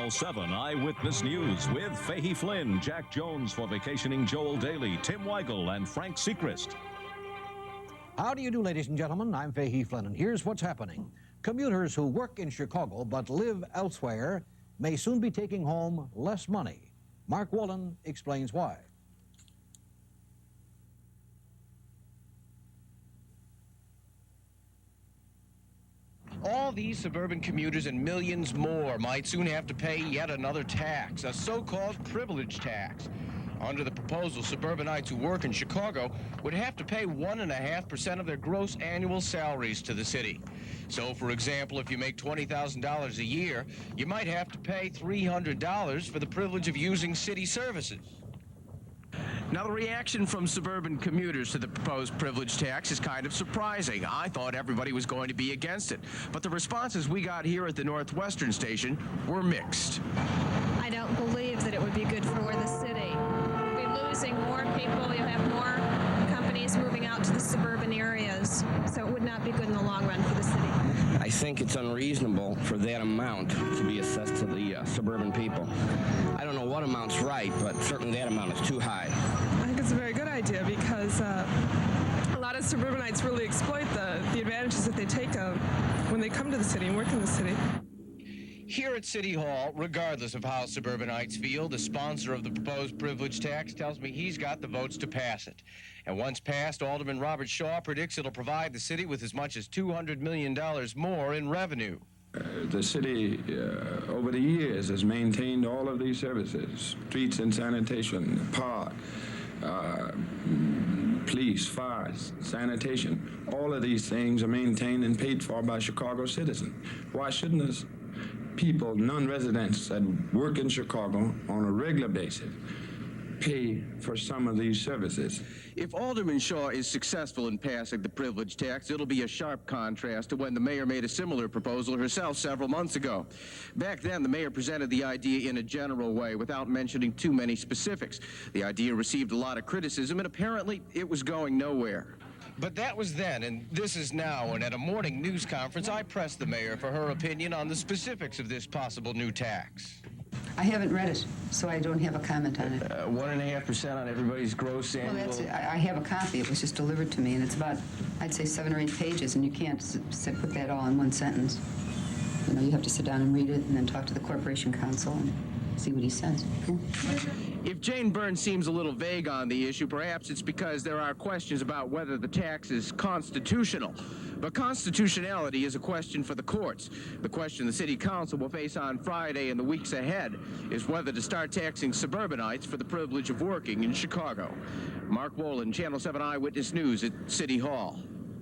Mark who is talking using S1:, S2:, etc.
S1: Channel 7 Eyewitness News with Fahey Flynn, Jack Jones for vacationing Joel Daly, Tim Weigel, and Frank Seacrest.
S2: How do you do, ladies and gentlemen? I'm Fahey Flynn, and here's what's happening. Commuters who work in Chicago but live elsewhere may soon be taking home less money. Mark Wolin explains why.
S3: All these suburban commuters and millions more might soon have to pay yet another tax, a so-called privilege tax. Under the proposal, suburbanites who work in Chicago would have to pay 1.5% of their gross annual salaries to the city. So, for example, if you make $20,000 a year, you might have to pay $300 for the privilege of using city services. Now, the reaction from suburban commuters to the proposed privilege tax is kind of surprising. I thought everybody was going to be against it, but the responses we got here at the Northwestern station were mixed.
S4: I don't believe that it would be good for the city. We'll be losing more people. You'll have more companies moving out to the suburban areas, so it would not be good in the long run for the city.
S5: I think it's unreasonable for that amount to be assessed to the suburban people. I don't know what amount's right, but certainly that amount is too high.
S6: I think it's a very good idea because a lot of suburbanites really exploit the advantages that they take when they come to the city and work in the city.
S3: Here at City Hall, regardless of how suburbanites feel, the sponsor of the proposed privilege tax tells me he's got the votes to pass it. And once passed, Alderman Robert Shaw predicts it'll provide the city with as much as $200 million more in revenue.
S7: The city, over the years, has maintained all of these services: streets and sanitation, park, police, fire, sanitation. All of these things are maintained and paid for by Chicago citizens. Why shouldn't us people, non-residents that work in Chicago on a regular basis, pay for some of these services?
S3: If Alderman Shaw is successful in passing the privilege tax, it'll be a sharp contrast to when the mayor made a similar proposal herself several months ago. Back then, the mayor presented the idea in a general way without mentioning too many specifics. The idea received a lot of criticism, and apparently it was going nowhere. But that was then, and this is now, and at a morning news conference, I pressed the mayor for her opinion on the specifics of this possible new tax.
S8: I haven't read it, so I don't have a comment on it.
S5: 1.5% on everybody's gross annual...
S8: Well, I have a copy. It was just delivered to me, and it's about, I'd say, 7 or 8 pages, and you can't put that all in one sentence. You know, you have to sit down and read it and then talk to the Corporation Counsel and see what he says. Yeah.
S3: If Jane Byrne seems a little vague on the issue, perhaps it's because there are questions about whether the tax is constitutional. But constitutionality is a question for the courts. The question the City Council will face on Friday and the weeks ahead is whether to start taxing suburbanites for the privilege of working in Chicago. Mark Wolin, Channel 7 Eyewitness News at City Hall.